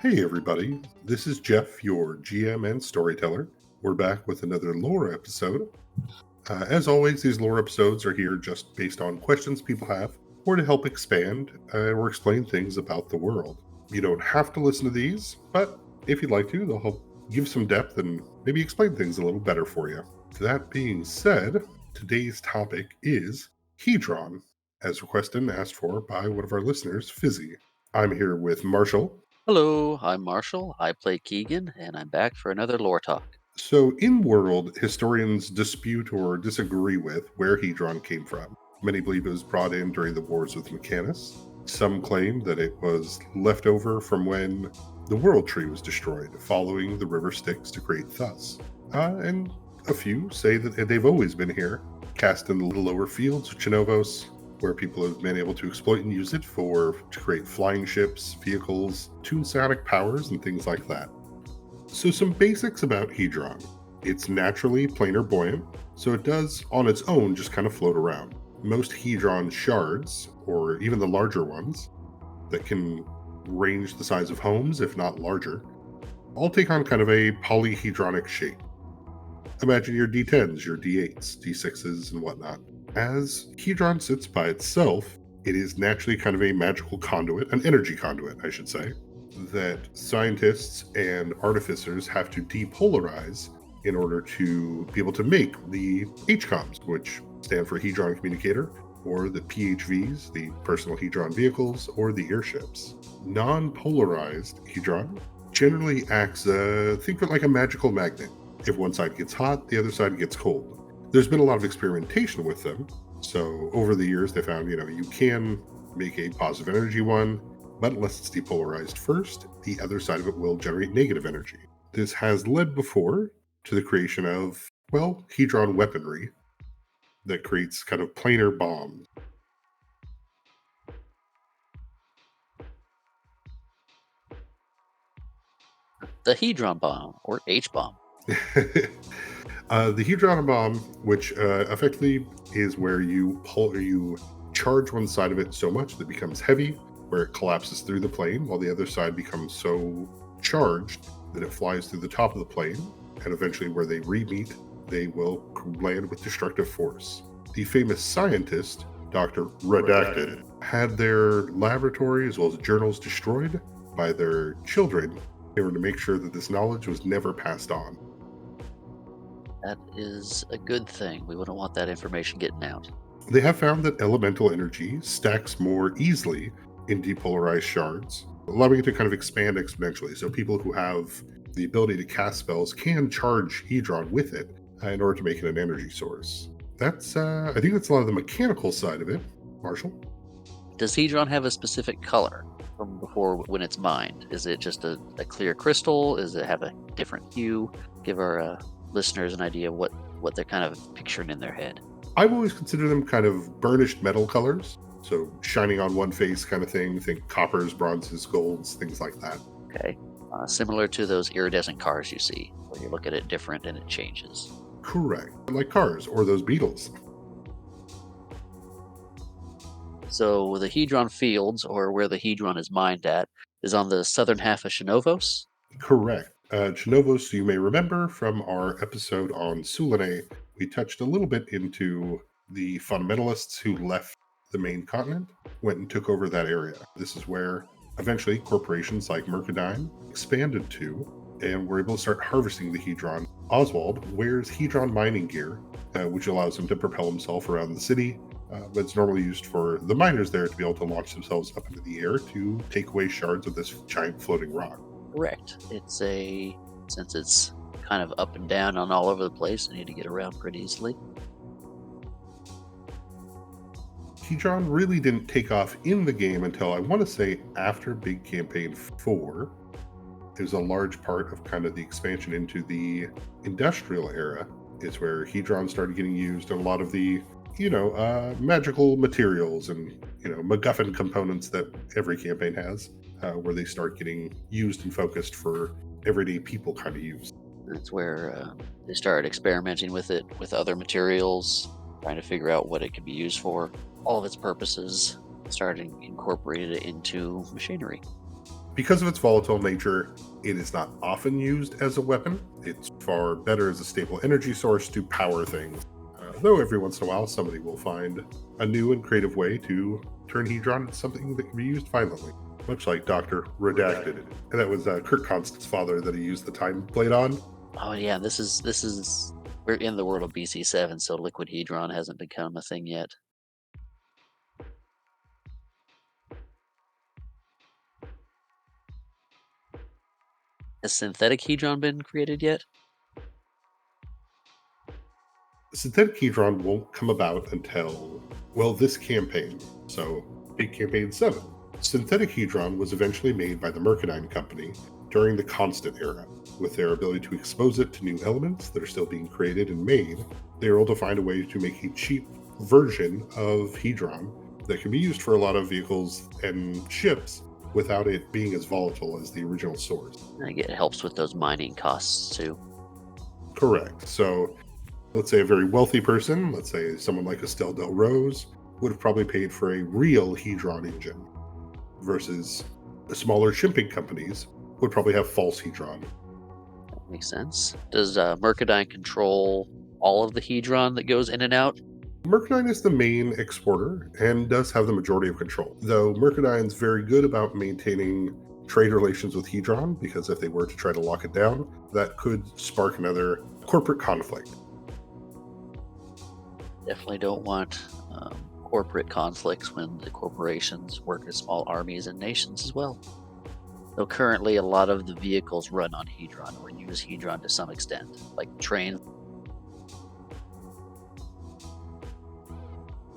Hey everybody, this is Jeff, your GM and storyteller. We're back with another lore episode. As always, these lore episodes are here just based on questions people have or to help expand or explain things about the world. You don't have to listen to these, but if you'd like to, they'll help give some depth and maybe explain things a little better for you. That being said, today's topic is Hedron, as requested and asked for by one of our listeners, Fizzy. I'm here with Marshall. Hello, I'm Marshall. I play Keegan, and I'm back for another lore talk. So, in world, historians dispute or disagree with where Hedron came from. Many believe it was brought in during the wars with Mechanus. Some claim that it was left over from when the World Tree was destroyed, following the river Styx to create Thus. And a few say that they've always been here, cast in the lower fields of Chinovos, where people have been able to exploit and use it to create flying ships, vehicles, tune psionic powers, and things like that. So some basics about Hedron. It's naturally planar buoyant, so it does on its own just kind of float around. Most Hedron shards, or even the larger ones, that can range the size of homes, if not larger, all take on kind of a polyhedronic shape. Imagine your D10s, your D8s, D6s, and whatnot. As Hedron sits by itself, it is naturally kind of a magical conduit, an energy conduit, I should say, that scientists and artificers have to depolarize in order to be able to make the HCOMs, which stand for Hedron Communicator, or the PHVs, the personal Hedron vehicles, or the airships. Non-polarized Hedron generally acts, think of it like a magical magnet. If one side gets hot, the other side gets cold. There's been a lot of experimentation with them, so over the years they found, you can make a positive energy one, but unless it's depolarized first, the other side of it will generate negative energy. This has led before to the creation of, Hedron weaponry that creates kind of planar bombs. The Hedron bomb, or H bomb. The Hedron bomb, which effectively is where you charge one side of it so much that it becomes heavy, where it collapses through the plane, while the other side becomes so charged that it flies through the top of the plane, and eventually where they re-meet, they will land with destructive force. The famous scientist, Dr. Redacted, had their laboratory as well as journals destroyed by their children in order to make sure that this knowledge was never passed on. That is a good thing. We wouldn't want that information getting out. They have found that elemental energy stacks more easily in depolarized shards, allowing it to kind of expand exponentially. So people who have the ability to cast spells can charge Hedron with it in order to make it an energy source. I think that's a lot of the mechanical side of it. Marshall? Does Hedron have a specific color from before when it's mined? Is it just a clear crystal? Does it have a different hue? Give our listeners an idea of what they're kind of picturing in their head. I've always considered them kind of burnished metal colors. So shining on one face kind of thing. Think coppers, bronzes, golds, things like that. Okay. Similar to those iridescent cars you see, where you look at it different and it changes. Correct. Like cars or those beetles. So the Hedron fields, or where the Hedron is mined at, is on the southern half of Shinovos. Correct. Genovos, you may remember from our episode on Sulane, we touched a little bit into the fundamentalists who left the main continent, went and took over that area. This is where eventually corporations like Mercadine expanded to and were able to start harvesting the Hedron. Oswald wears Hedron mining gear, which allows him to propel himself around the city. But it's normally used for the miners there to be able to launch themselves up into the air to take away shards of this giant floating rock. Correct. Since it's kind of up and down on all over the place, you need to get around pretty easily. Hedron really didn't take off in the game until I want to say after Big Campaign 4. It was a large part of kind of the expansion into the industrial era. Is where Hedron started getting used in a lot of the, magical materials and, MacGuffin components that every campaign has, where they start getting used and focused for everyday people kind of use. That's where they started experimenting with it with other materials, trying to figure out what it could be used for, all of its purposes, started incorporating it into machinery. Because of its volatile nature, it is not often used as a weapon. It's far better as a stable energy source to power things. Though every once in a while, somebody will find a new and creative way to turn Hedron into something that can be used violently, much like Dr. Redacted. And that was Kirk Constant's father that he used the time blade on. Oh yeah, this is we're in the world of BC7, so liquid Hedron hasn't become a thing yet. Has synthetic Hedron been created yet? Synthetic Hedron won't come about until, well, this campaign. So, Big Campaign 7. Synthetic Hedron was eventually made by the Mercadine Company during the Constant era. With their ability to expose it to new elements that are still being created and made, they were able to find a way to make a cheap version of Hedron that can be used for a lot of vehicles and ships without it being as volatile as the original source. I think it helps with those mining costs too. Correct. So, let's say a very wealthy person, let's say someone like Estelle Del Rose, would have probably paid for a real Hedron engine, versus the smaller shipping companies would probably have false Hedron. That makes sense. Does Mercadine control all of the Hedron that goes in and out? Mercadine is the main exporter and does have the majority of control, though Mercadine's very good about maintaining trade relations with Hedron, because if they were to try to lock it down, that could spark another corporate conflict. Definitely don't want corporate conflicts when the corporations work as small armies and nations as well. Though currently a lot of the vehicles run on Hedron or use Hedron to some extent, like trains,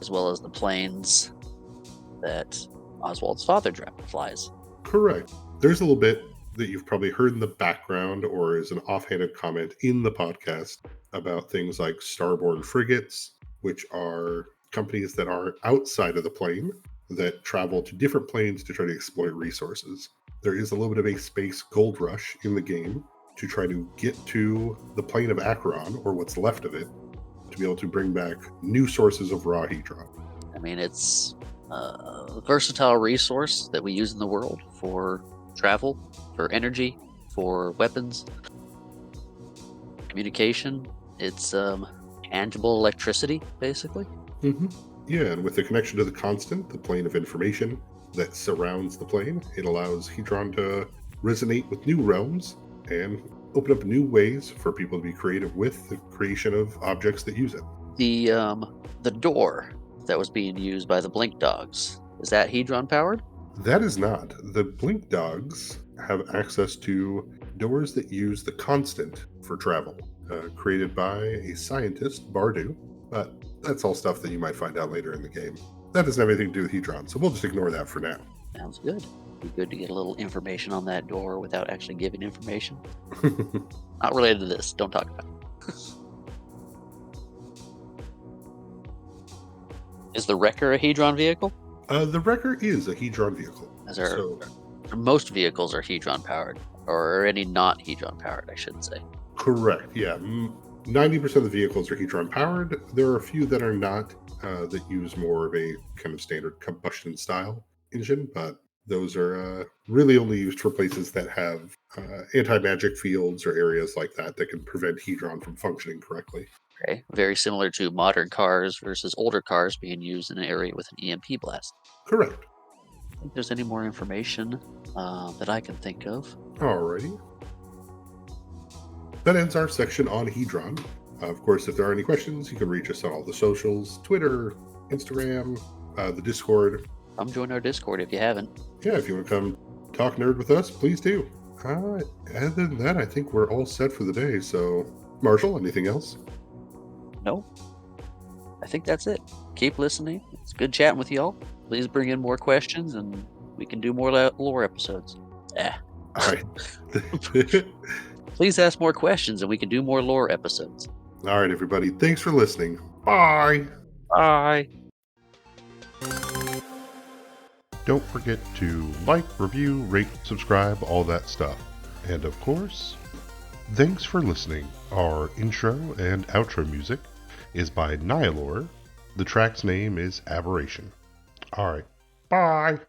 as well as the planes that Oswald's father flies. Correct. There's a little bit that you've probably heard in the background or as an offhanded comment in the podcast about things like starborne frigates, which are companies that are outside of the plane that travel to different planes to try to exploit resources. There is a little bit of a space gold rush in the game to try to get to the plane of Acheron, or what's left of it, to be able to bring back new sources of raw Hedron. I mean, it's a versatile resource that we use in the world for travel, for energy, for weapons, communication. It's tangible electricity, basically. Mm-hmm. Yeah, and with the connection to the constant, the plane of information that surrounds the plane, it allows Hedron to resonate with new realms and open up new ways for people to be creative with the creation of objects that use it. The door that was being used by the Blink Dogs, is that Hedron powered? That is not. The Blink Dogs have access to doors that use the constant for travel, created by a scientist, Bardu, but that's all stuff that you might find out later in the game. That doesn't have anything to do with Hedron, so we'll just ignore that for now. Sounds good. Be good to get a little information on that door without actually giving information. Not related to this. Don't talk about it. Is the Wrecker a Hedron vehicle? The Wrecker is a Hedron vehicle. Most vehicles are Hedron powered, or any not Hedron powered, I should say. Correct, yeah. 90% of the vehicles are Hedron powered. There are a few that are not, that use more of a kind of standard combustion style engine, but those are really only used for places that have anti-magic fields or areas like that that can prevent Hedron from functioning correctly. Okay, very similar to modern cars versus older cars being used in an area with an EMP blast. Correct. I don't think there's any more information that I can think of. Alrighty. That ends our section on Hedron. Of course, if there are any questions, you can reach us on all the socials, Twitter, Instagram, the Discord. Come join our Discord if you haven't. Yeah, if you want to come talk nerd with us, please do. Other than that, I think we're all set for the day. So, Marshall, anything else? No. I think that's it. Keep listening. It's good chatting with y'all. Please bring in more questions and we can do more lore episodes. All right. Please ask more questions and we can do more lore episodes. All right, everybody. Thanks for listening. Bye. Bye. Don't forget to like, review, rate, subscribe, all that stuff. And of course, thanks for listening. Our intro and outro music is by Nihilor. The track's name is Aberration. All right. Bye.